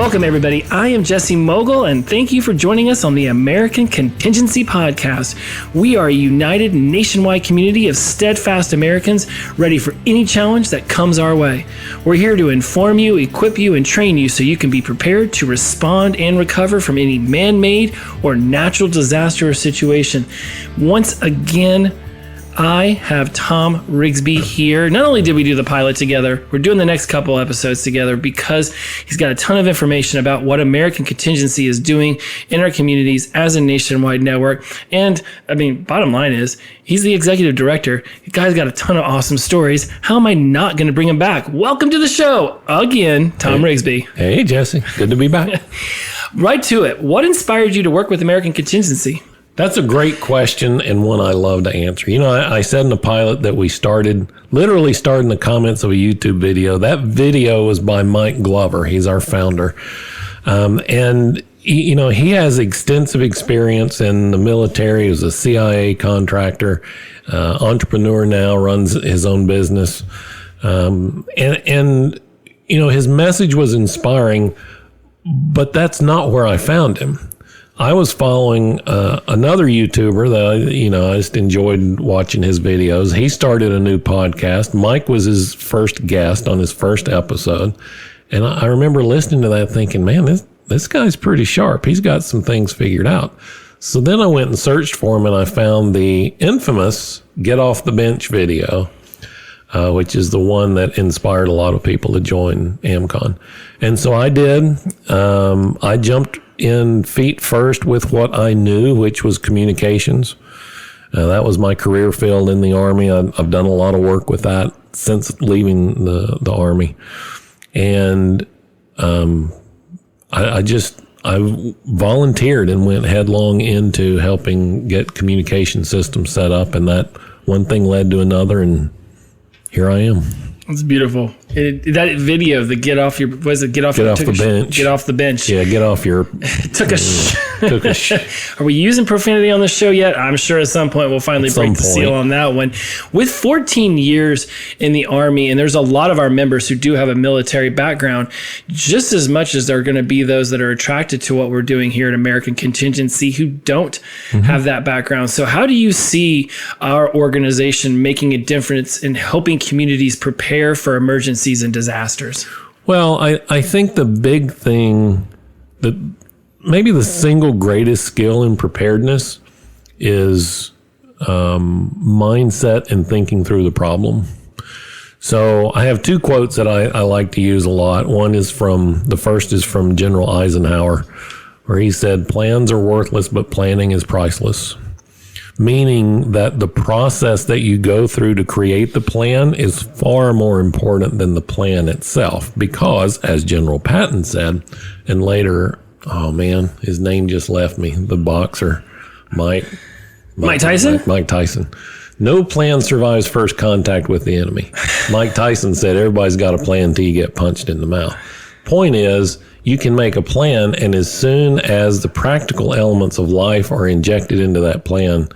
Welcome, everybody. I am Jesse Mogul, and thank you for joining us on the American Contingency Podcast. We are a united nationwide community of steadfast Americans ready for any challenge that comes our way. We're here to inform you, equip you, and train you so you can be prepared to respond and recover from any man-made or natural disaster or situation. Once again, I have Tom Rigsby here. Not only did we do the pilot together, we're doing the next couple episodes together because he's got a ton of information about what American Contingency is doing in our communities as a nationwide network. And I mean, bottom line is, he's the executive director. The guy's got a ton of awesome stories. How am I not going to bring him back? Welcome to the show again, Tom Rigsby. Hey, Jesse. Good to be back. Right to it. What inspired you to work with American Contingency? That's a great question and one I love to answer. You know, I said in the pilot that we literally started in the comments of a YouTube video. That video was by Mike Glover. He's our founder. And, you know, he has extensive experience in the military. He was a CIA contractor, entrepreneur now, runs his own business. And, you know, his message was inspiring, but that's not where I found him. I was following another YouTuber that I just enjoyed watching his videos. He started a new podcast. Mike was his first guest on his first episode. And I remember listening to that thinking, man, this guy's pretty sharp. He's got some things figured out. So then I went and searched for him and I found the infamous Get Off the Bench video, which is the one that inspired a lot of people to join AmCon. And so I did. I jumped in feet first with what I knew, which was communications. That was my career field in the Army. I've done a lot of work with that since leaving the Army. And I volunteered and went headlong into helping get communication systems set up. And that one thing led to another, and here I am. It's beautiful. That video, the get off the bench. Get off the bench. Yeah, get off your. Took a Are we using profanity on the show yet? I'm sure at some point we'll finally break the seal on that one. With 14 years in the Army, and there's a lot of our members who do have a military background, just as much as there are going to be those that are attracted to what we're doing here at American Contingency who don't have that background. So how do you see our organization making a difference in helping communities prepare for emergencies and disasters? Well, I think the big thing, that maybe the single greatest skill in preparedness is mindset and thinking through the problem. So I have two quotes that I like to use a lot. The first is from General Eisenhower, where he said, "Plans are worthless, but planning is priceless." Meaning that the process that you go through to create the plan is far more important than the plan itself. Because, as General Patton said, and later, oh man, his name just left me, the boxer, Mike Tyson? Mike Tyson. No plan survives first contact with the enemy. Mike Tyson said everybody's got a plan until you get punched in the mouth. Point is, you can make a plan, and as soon as the practical elements of life are injected into that plan,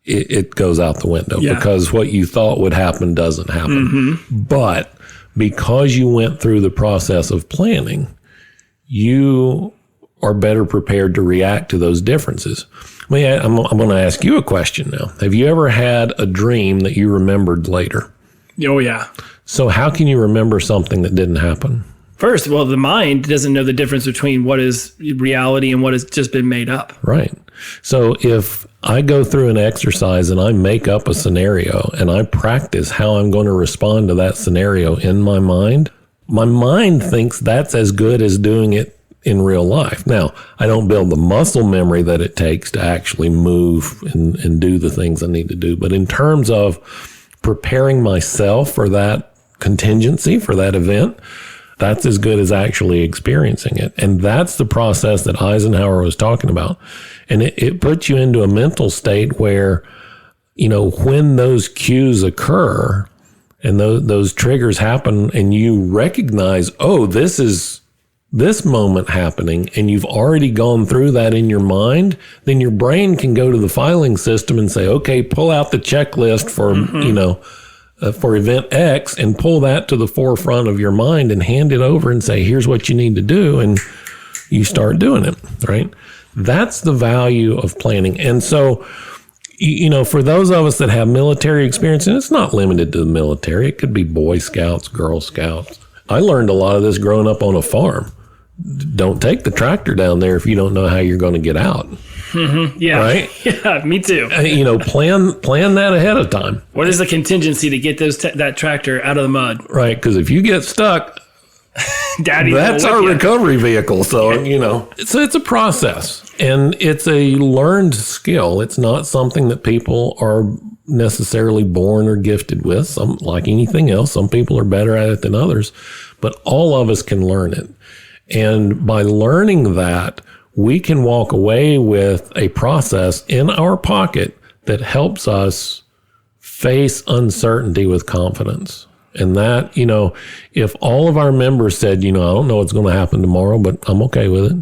it goes out the window because what you thought would happen doesn't happen. But because you went through the process of planning, you are better prepared to react to those differences. I'm going to ask you a question now. Have you ever had a dream that you remembered later? Oh, yeah. So how can you remember something that didn't happen? First, well, the mind doesn't know the difference between what is reality and what has just been made up. Right. So if I go through an exercise and I make up a scenario and I practice how I'm going to respond to that scenario in my mind thinks that's as good as doing it in real life. Now, I don't build the muscle memory that it takes to actually move and do the things I need to do. But in terms of preparing myself for that contingency, for that event, that's as good as actually experiencing it. And that's the process that Eisenhower was talking about. And it puts you into a mental state where, you know, when those cues occur and those triggers happen and you recognize, oh, this is this moment happening, and you've already gone through that in your mind, then your brain can go to the filing system and say, okay, pull out the checklist for, for event X and pull that to the forefront of your mind and hand it over and say, here's what you need to do. And you start doing it, right? That's the value of planning. And so, for those of us that have military experience, and it's not limited to the military, it could be Boy Scouts, Girl Scouts. I learned a lot of this growing up on a farm. Don't take the tractor down there if you don't know how you're going to get out. Mm-hmm. Yeah. Right? Yeah, me too. Plan that ahead of time. What is the contingency to get that tractor out of the mud? Right, because if you get stuck, Daddy, that's our recovery vehicle. So, it's a process, and it's a learned skill. It's not something that people are necessarily born or gifted with. Some, like anything else, some people are better at it than others, but all of us can learn it. And by learning that, we can walk away with a process in our pocket that helps us face uncertainty with confidence. And that, if all of our members said, I don't know what's going to happen tomorrow, but I'm okay with it.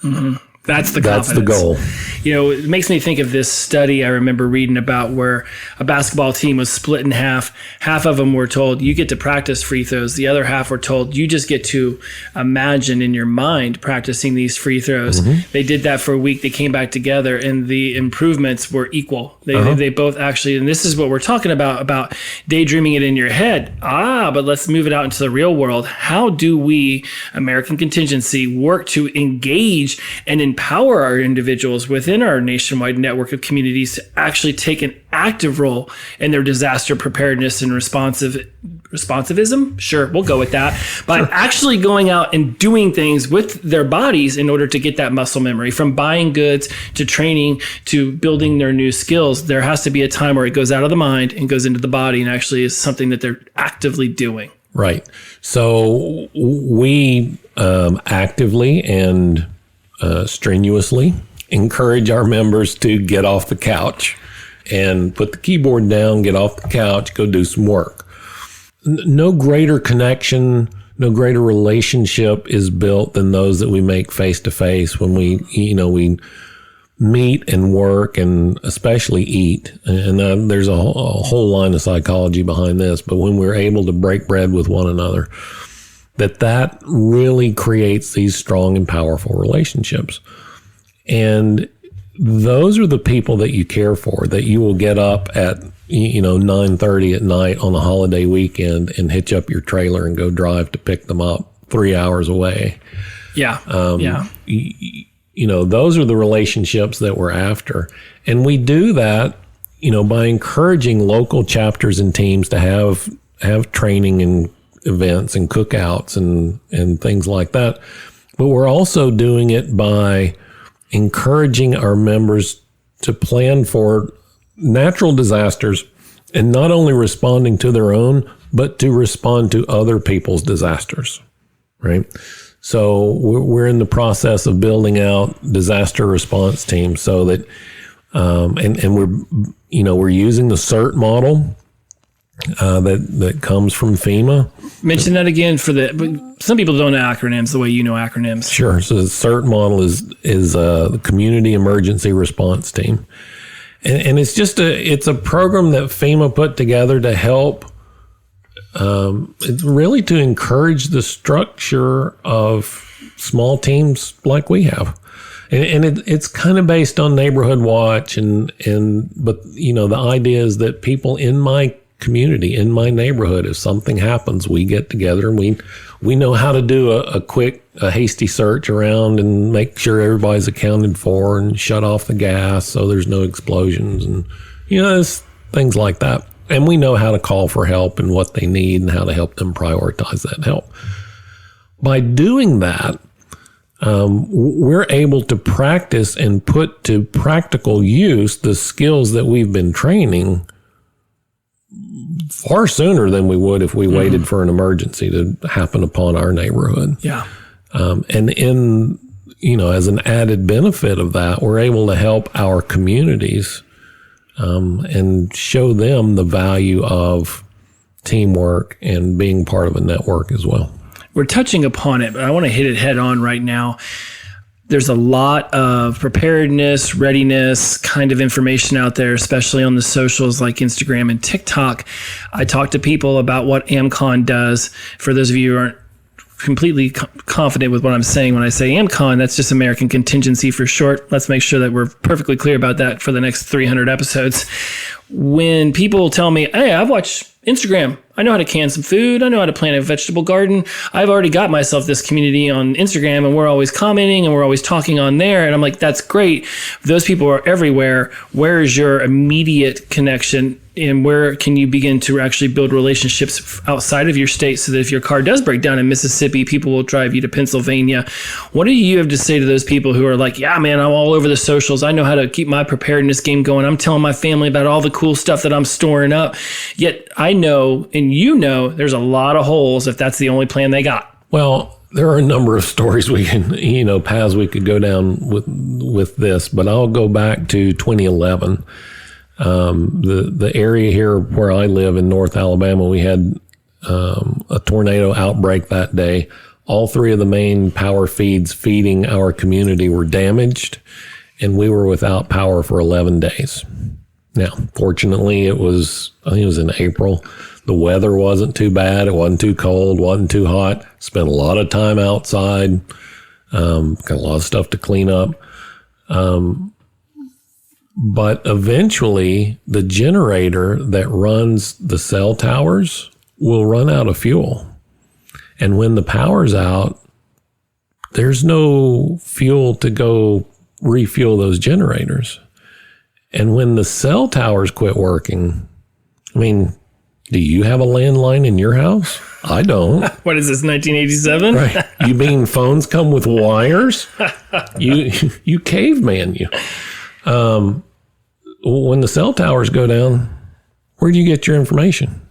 Mm-hmm. That's the confidence. That's the goal. It makes me think of this study I remember reading about where a basketball team was split in half. Half of them were told, you get to practice free throws. The other half were told, you just get to imagine in your mind practicing these free throws. Mm-hmm. They did that for a week. They came back together, and the improvements were equal. They both actually, and this is what we're talking about daydreaming it in your head. But let's move it out into the real world. How do we, American Contingency, work to engage and empower our individuals within our nationwide network of communities to actually take an active role in their disaster preparedness and responsivism? Sure, we'll go with that. By actually going out and doing things with their bodies in order to get that muscle memory, from buying goods to training to building their new skills. There has to be a time where it goes out of the mind and goes into the body and actually is something that they're actively doing. Right. So we actively and strenuously encourage our members to get off the couch and put the keyboard down, get off the couch, go do some work. No greater connection, no greater relationship is built than those that we make face to face when we meet and work and especially eat. And there's a whole line of psychology behind this, but when we're able to break bread with one another, that really creates these strong and powerful relationships. And those are the people that you care for, that you will get up at 9:30 at night on a holiday weekend and hitch up your trailer and go drive to pick them up 3 hours away. Yeah. Those are the relationships that we're after. And we do that, by encouraging local chapters and teams to have training and events and cookouts and things like that. But we're also doing it by encouraging our members to plan for natural disasters and not only responding to their own, but to respond to other people's disasters, right? So we're in the process of building out disaster response teams so that, and we're using the CERT model that comes from FEMA. Mention that again some people don't know acronyms the way you know acronyms. Sure. So the CERT model is the Community Emergency Response Team. And it's just it's a program that FEMA put together to help, it's really to encourage the structure of small teams like we have. And it's kind of based on Neighborhood Watch but the idea is that people in my community, in my neighborhood, if something happens, we get together and we know how to do a hasty search around and make sure everybody's accounted for and shut off the gas so there's no explosions and it's things like that. And we know how to call for help and what they need and how to help them prioritize that help. By doing that, we're able to practice and put to practical use the skills that we've been training far sooner than we would if we waited for an emergency to happen upon our neighborhood. Yeah. And as an added benefit of that, we're able to help our communities and show them the value of teamwork and being part of a network as well. We're touching upon it, but I want to hit it head on right now. There's a lot of preparedness, readiness kind of information out there, especially on the socials like Instagram and TikTok. I talk to people about what AmCon does. For those of you who aren't completely confident with what I'm saying when I say AmCon, that's just American Contingency for short. Let's make sure that we're perfectly clear about that for the next 300 episodes. When people tell me, hey, I've watched Instagram, I know how to can some food, I know how to plant a vegetable garden, I've already got myself this community on Instagram, and we're always commenting and we're always talking on there. And I'm like, that's great. Those people are everywhere. Where is your immediate connection? And where can you begin to actually build relationships outside of your state so that if your car does break down in Mississippi, people will drive you to Pennsylvania? What do you have to say to those people who are like, yeah, man, I'm all over the socials. I know how to keep my preparedness game going. I'm telling my family about all the cool stuff that I'm storing up. Yet I know, and you know, there's a lot of holes if that's the only plan they got. Well, there are a number of stories we can, paths we could go down with this, but I'll go back to 2011. The area here where I live in North Alabama, we had a tornado outbreak that day. All three of the main power feeds feeding our community were damaged, and we were without power for 11 days. Now, fortunately, I think it was in April. The weather wasn't too bad. It wasn't too cold, wasn't too hot. Spent a lot of time outside. Got a lot of stuff to clean up. But eventually, the generator that runs the cell towers will run out of fuel. And when the power's out, there's no fuel to go refuel those generators. And when the cell towers quit working, do you have a landline in your house? I don't. What is this, 1987? Right. You mean phones come with wires? You caveman, you. When the cell towers go down, where do you get your information?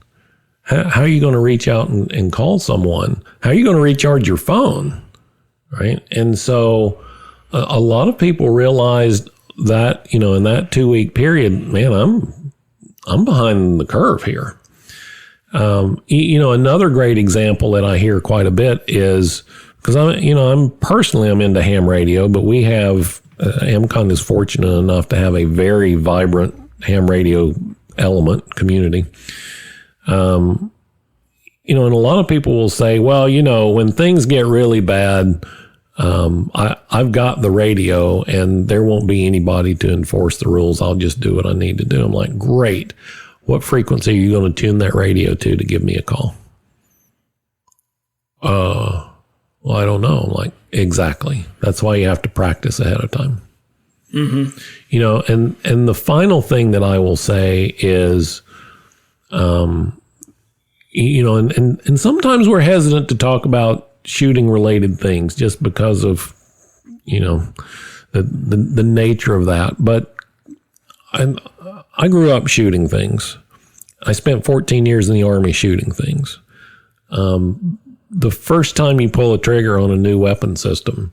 How are you going to reach out and call someone? How are you going to recharge your phone? Right. And so a lot of people realized that, in that 2-week period, man, I'm behind the curve here. Another great example that I hear quite a bit is because I'm personally into ham radio, but we have AmCon is fortunate enough to have a very vibrant ham radio element community. And a lot of people will say, well, when things get really bad, I've got the radio and there won't be anybody to enforce the rules. I'll just do what I need to do. I'm like, great. What frequency are you going to tune that radio to give me a call? Well, I don't know. I'm like, exactly. That's why you have to practice ahead of time. Mm-hmm. And the final thing that I will say is, and sometimes we're hesitant to talk about shooting related things just because of, the nature of that. But I grew up shooting things. I spent 14 years in the Army shooting things. The first time you pull a trigger on a new weapon system,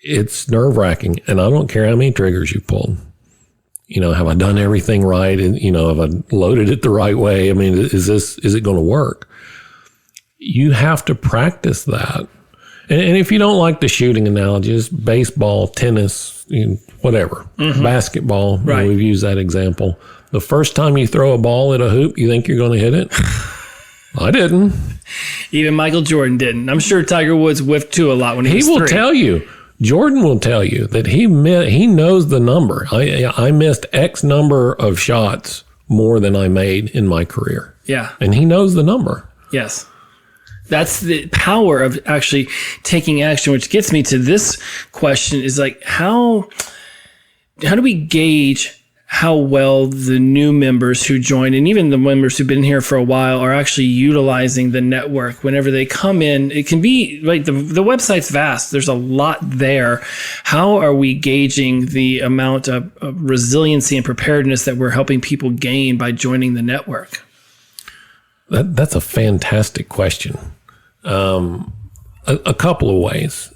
it's nerve-wracking. And I don't care how many triggers you pulled. Have I done everything right? And, have I loaded it the right way? Is it going to work? You have to practice that. And if you don't like the shooting analogies, baseball, tennis, whatever, basketball, right. We've used that example. The first time you throw a ball at a hoop, you think you're going to hit it? I didn't. Even Michael Jordan didn't. I'm sure Tiger Woods whiffed too a lot when he was 3. He will tell you. Jordan will tell you that he knows the number. I missed X number of shots more than I made in my career. Yeah. And he knows the number. Yes. That's the power of actually taking action, which gets me to this question is like, how do we gauge how well the new members who join and even the members who've been here for a while are actually utilizing the network whenever they come in? It can be like the website's vast. There's a lot there. How are we gauging the amount of resiliency and preparedness that we're helping people gain by joining the network? That's a fantastic question. A couple of ways.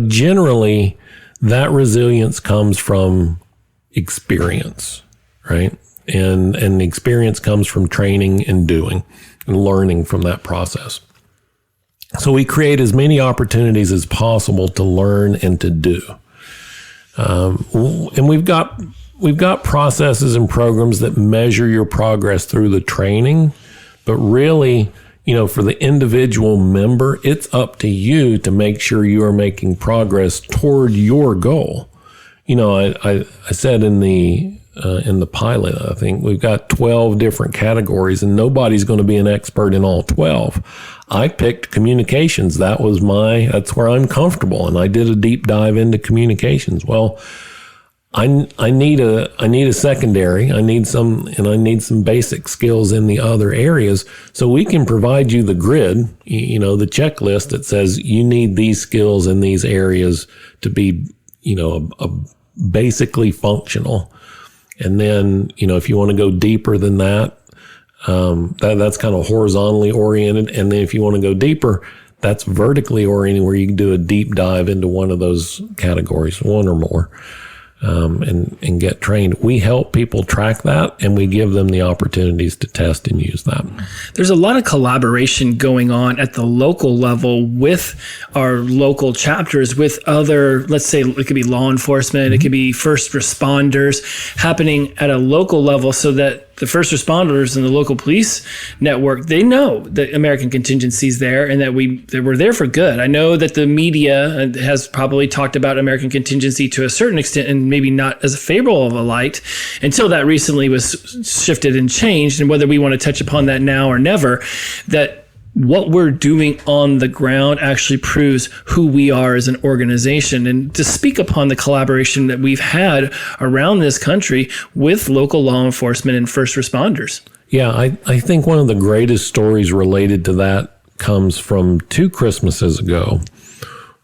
Generally, that resilience comes from experience, right? And the experience comes from training and doing and learning from that process. So we create as many opportunities as possible to learn and to do. And we've got processes and programs that measure your progress through the training, but really, for the individual member, it's up to you to make sure you are making progress toward your goal. I said in the pilot, I think we've got 12 different categories and nobody's going to be an expert in all 12. I picked communications. That's where I'm comfortable. And I did a deep dive into communications. Well, I need a secondary. I need some basic skills in the other areas. So we can provide you the grid, the checklist that says you need these skills in these areas to be, basically functional. And then, if you want to go deeper than that, that's kind of horizontally oriented. And then if you want to go deeper, that's vertically oriented, where you can do a deep dive into one of those categories, one or more, and get trained. We help people track that, and we give them the opportunities to test and use that. There's a lot of collaboration going on at the local level with our local chapters, with other, let's say it could be law enforcement, it could be first responders, happening at a local level, so that the first responders and the local police network, they know that American Contingency is there and that we're there for good. I know that the media has probably talked about American Contingency to a certain extent, and maybe not as favorable of a light, until that recently was shifted and changed. And whether we want to touch upon that now or never, that what we're doing on the ground actually proves who we are as an organization. And to speak upon the collaboration that we've had around this country with local law enforcement and first responders. Yeah, I think one of the greatest stories related to that comes from 2 Christmases ago,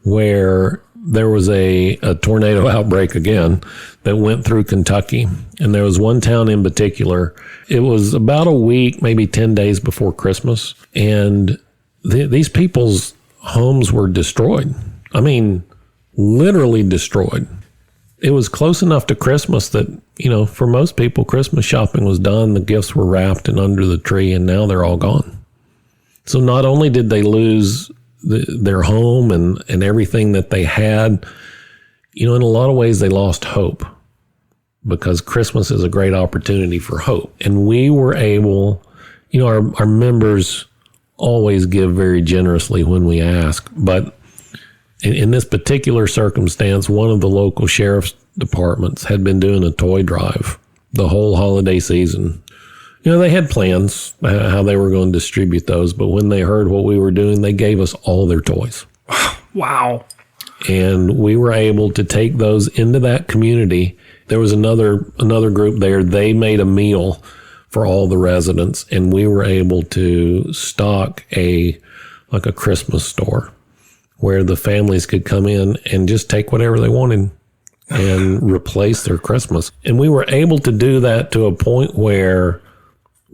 where there was a tornado outbreak again that went through Kentucky. And there was one town in particular. It was about a week, maybe 10 days before Christmas. And these people's homes were destroyed. I mean, literally destroyed. It was close enough to Christmas that, for most people, Christmas shopping was done. The gifts were wrapped and under the tree, and now they're all gone. So not only did they lose their home and everything that they had, in a lot of ways they lost hope, because Christmas is a great opportunity for hope. And we were able, our members always give very generously when we ask, but in this particular circumstance, one of the local sheriff's departments had been doing a toy drive the whole holiday season. They had plans how they were going to distribute those, but when they heard what we were doing, they gave us all their toys. Wow. And we were able to take those into that community. There was another group there. They made a meal for all the residents, and we were able to stock a Christmas store where the families could come in and just take whatever they wanted and replace their Christmas. And we were able to do that to a point where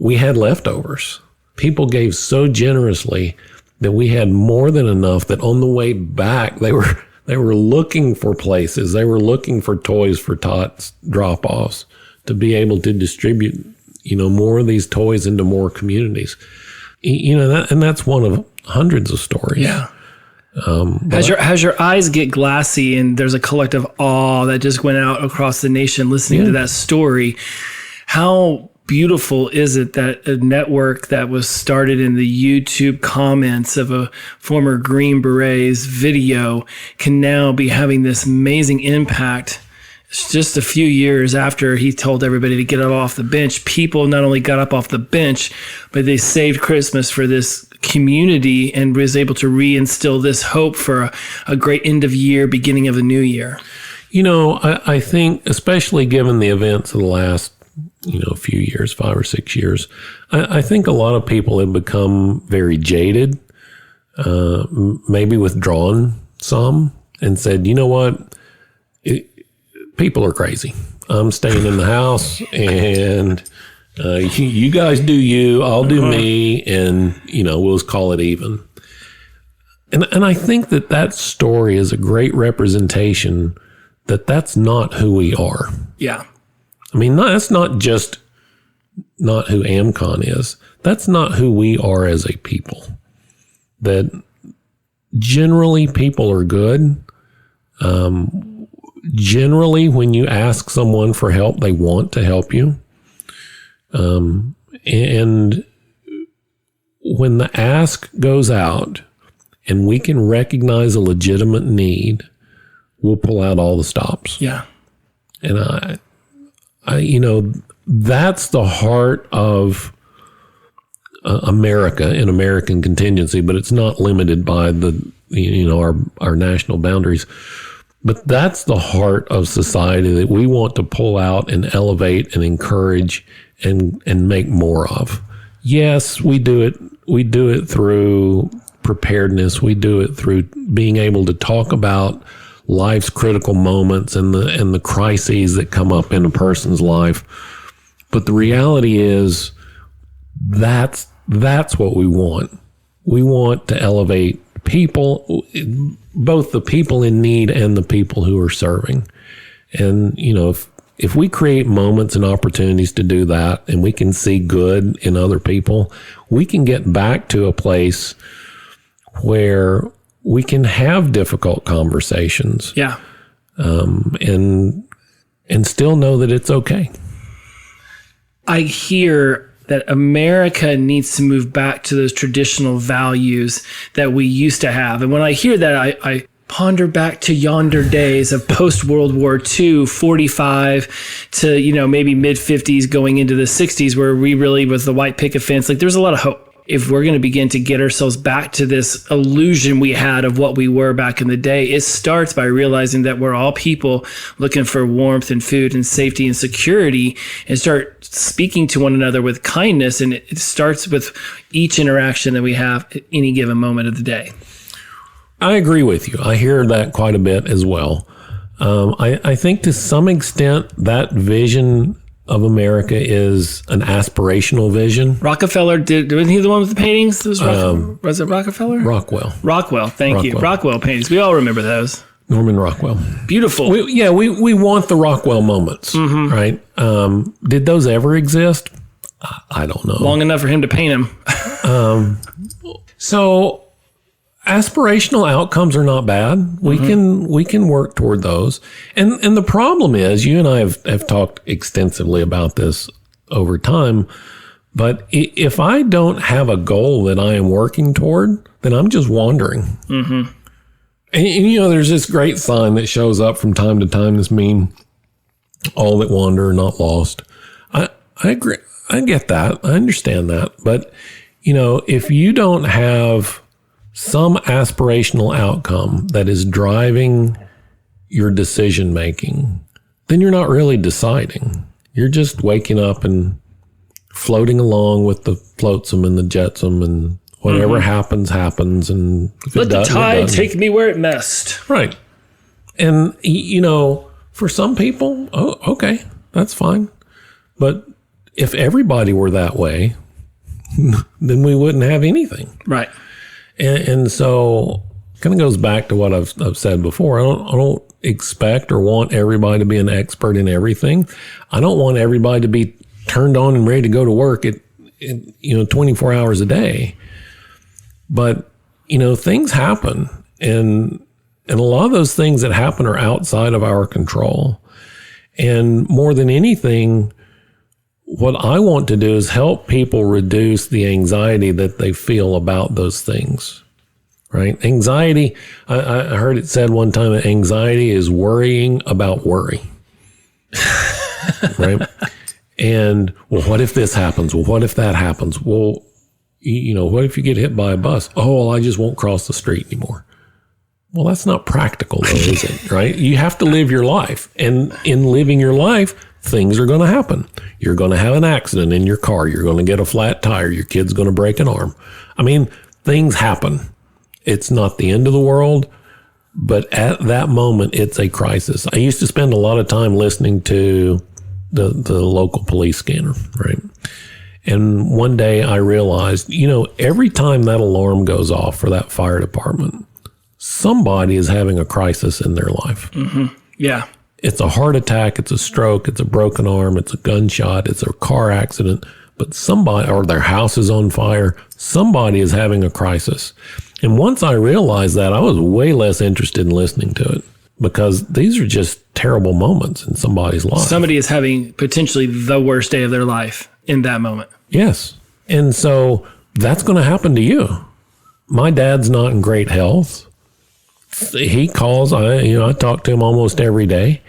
we had leftovers. People gave so generously that we had more than enough that on the way back, they were looking for places. They were looking for toys for Tots drop-offs to be able to distribute, more of these toys into more communities. And that's one of hundreds of stories. Yeah. As your eyes get glassy and there's a collective awe that just went out across the nation listening to that story, how beautiful is it that a network that was started in the YouTube comments of a former Green Beret's video can now be having this amazing impact? It's just a few years after he told everybody to get up off the bench, people not only got up off the bench, but they saved Christmas for this community and was able to reinstill this hope for a great end of year, beginning of a new year. I think, especially given the events of the last a few years, 5 or 6 years, I think a lot of people have become very jaded, maybe withdrawn some, and said, you know what, people are crazy. I'm staying in the house, and you guys do you, I'll do me, and we'll just call it even. And I think that story is a great representation that that's not who we are. Yeah. I mean, that's not just not who AmCon is. That's not who we are as a people. That generally people are good. Generally, when you ask someone for help, they want to help you. And when the ask goes out and we can recognize a legitimate need, we'll pull out all the stops. Yeah. And that's the heart of America and American Contingency, but it's not limited by our national boundaries. But that's the heart of society that we want to pull out and elevate and encourage and make more of. Yes, we do it. We do it through preparedness. We do it through being able to talk about life's critical moments and the crises that come up in a person's life. But the reality is that's what we want. We want to elevate people, both the people in need and the people who are serving. And, if we create moments and opportunities to do that, and we can see good in other people, we can get back to a place where we can have difficult conversations. Yeah. And still know that it's okay. I hear that America needs to move back to those traditional values that we used to have. And when I hear that, I ponder back to yonder days of post-World War II, 45 to, maybe mid-50s going into the 60s, where we really was the white picket fence. Like, there's a lot of hope. If we're going to begin to get ourselves back to this illusion we had of what we were back in the day, it starts by realizing that we're all people looking for warmth and food and safety and security, and start speaking to one another with kindness. And it starts with each interaction that we have at any given moment of the day. I agree with you. I hear that quite a bit as well. I think to some extent that vision of America is an aspirational vision. Rockefeller wasn't he the one with the paintings? Was it Rockefeller? Rockwell. Thank you. Rockwell paintings. We all remember those. Norman Rockwell. Beautiful. We want the Rockwell moments, right? Did those ever exist? I don't know. Long enough for him to paint them. So aspirational outcomes are not bad. We can work toward those. And the problem is, you and I have talked extensively about this over time, but if I don't have a goal that I am working toward, then I'm just wandering. Mm-hmm. And there's this great sign that shows up from time to time, this meme, all that wander are not lost. I agree. I get that. I understand that. But, if you don't have some aspirational outcome that is driving your decision making, then you're not really deciding. You're just waking up and floating along with the flotsam and the jetsam, and whatever happens. And let the tide take me where it must. Right. And, for some people, okay, that's fine. But if everybody were that way, then we wouldn't have anything. Right. And so it kind of goes back to what I've said before. I don't expect or want everybody to be an expert in everything. I don't want everybody to be turned on and ready to go to work at 24 hours a day. But, things happen. And a lot of those things that happen are outside of our control. And more than anything, what I want to do is help people reduce the anxiety that they feel about those things, right? Anxiety, I heard it said one time that anxiety is worrying about worry, right? And, well, what if this happens? Well, what if that happens? Well, what if you get hit by a bus? Oh, well, I just won't cross the street anymore. Well, that's not practical, though, is it? Right? You have to live your life. And in living your life, things are going to happen. You're going to have an accident in your car. You're going to get a flat tire. Your kid's going to break an arm. I mean, things happen. It's not the end of the world, but at that moment, it's a crisis. I used to spend a lot of time listening to the local police scanner, right? And one day I realized, every time that alarm goes off for that fire department, somebody is having a crisis in their life. Mm-hmm. Yeah. It's a heart attack, it's a stroke, it's a broken arm, it's a gunshot, it's a car accident. but somebody, or their house is on fire, somebody is having a crisis. And once I realized that, I was way less interested in listening to it, because these are just terrible moments in somebody's life. Somebody is having potentially the worst day of their life in that moment. Yes. And so that's going to happen to you. My dad's not in great health. He calls, I talk to him almost every day.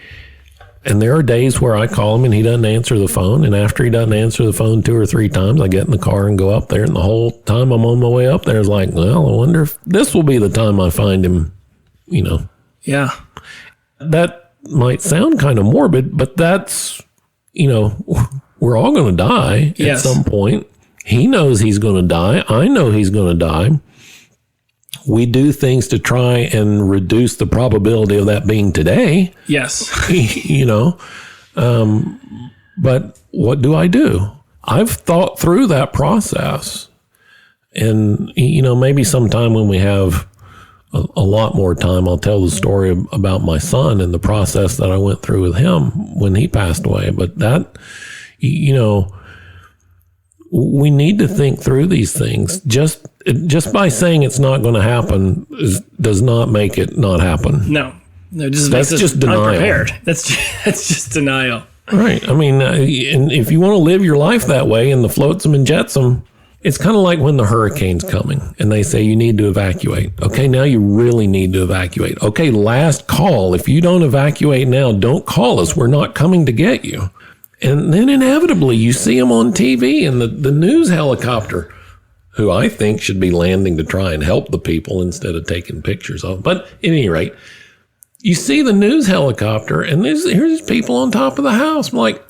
And there are days where I call him and he doesn't answer the phone. And after he doesn't answer the phone 2 or 3 times, I get in the car and go up there. And the whole time I'm on my way up there, it's like, well, I wonder if this will be the time I find him, Yeah. That might sound kind of morbid, but that's, we're all going to die at some point. He knows he's going to die. I know he's going to die. We do things to try and reduce the probability of that being today. Yes. But what do? I've thought through that process. And, maybe sometime when we have a lot more time, I'll tell the story about my son and the process that I went through with him when he passed away. But that, we need to think through these things. Just by saying it's not going to happen does not make it not happen. No, that's just denial. Unprepared. That's just denial. Right. I mean, and if you want to live your life that way and the flotsam and jetsam, it's kind of like when the hurricane's coming and they say you need to evacuate. Okay, now you really need to evacuate. Okay, last call. If you don't evacuate now, don't call us. We're not coming to get you. And then inevitably you see them on TV and the news helicopter, who I think should be landing to try and help the people instead of taking pictures of. But at any rate, you see the news helicopter and here's people on top of the house. I'm like,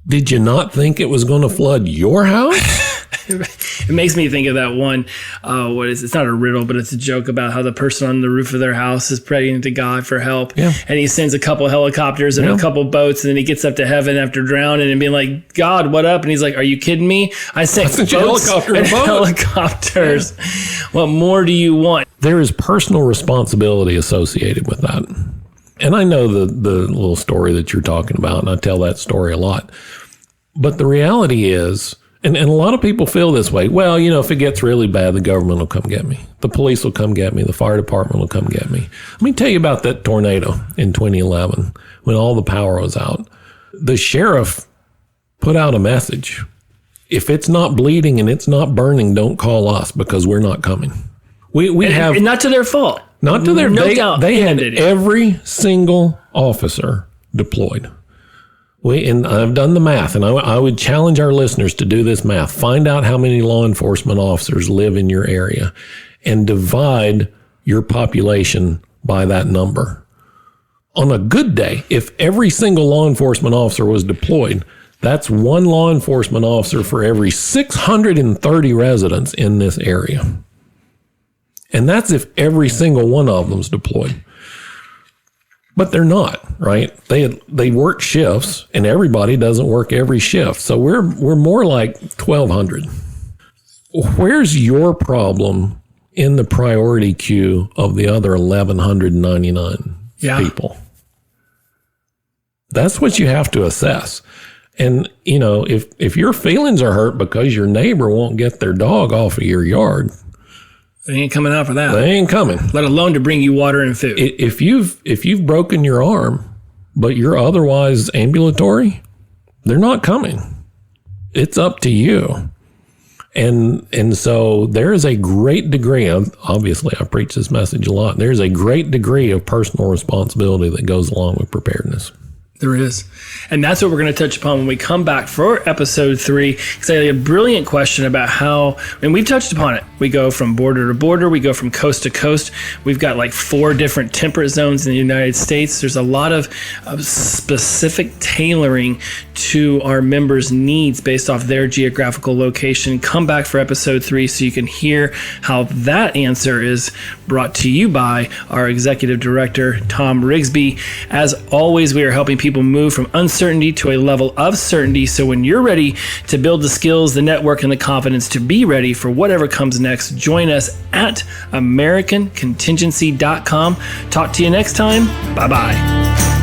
did you not think it was going to flood your house? It makes me think of that one, it's not a riddle, but it's a joke about how the person on the roof of their house is praying to God for help. Yeah. And he sends a couple helicopters and a couple boats, and then he gets up to heaven after drowning and being like, God, what up? And he's like, are you kidding me? I sent boats and helicopters. What more do you want? There is personal responsibility associated with that. And I know the little story that you're talking about, and I tell that story a lot. But the reality is, and a lot of people feel this way, well, if it gets really bad, the government will come get me. The police will come get me. The fire department will come get me. Let me tell you about that tornado in 2011 when all the power was out. The sheriff put out a message. If it's not bleeding and it's not burning, don't call us because we're not coming. We have... And not to their fault. Not to their... doubt. They had every single officer deployed. And I've done the math, and I would challenge our listeners to do this math. Find out how many law enforcement officers live in your area and divide your population by that number. On a good day, if every single law enforcement officer was deployed, that's one law enforcement officer for every 630 residents in this area. And that's if every single one of them's deployed. But they're not, right? They work shifts, and everybody doesn't work every shift. So we're more like 1,200. Where's your problem in the priority queue of the other 1,199 people? That's what you have to assess. And, if your feelings are hurt because your neighbor won't get their dog off of your yard, they ain't coming out for that. They ain't coming. Let alone to bring you water and food. If you've broken your arm, but you're otherwise ambulatory, they're not coming. It's up to you. And so there is a great degree of, obviously I preach this message a lot, there's a great degree of personal responsibility that goes along with preparedness. There is. And that's what we're going to touch upon when we come back for episode 3. Because I had a brilliant question about how, and we've touched upon it. We go from border to border. We go from coast to coast. We've got like 4 different temperate zones in the United States. There's a lot of specific tailoring to our members' needs based off their geographical location. Come back for episode 3 so you can hear how that answer is brought to you by our executive director, Tom Rigsby. As always, we are helping people move from uncertainty to a level of certainty. So when you're ready to build the skills, the network, and the confidence to be ready for whatever comes next, join us at AmericanContingency.com. Talk to you next time. Bye-bye.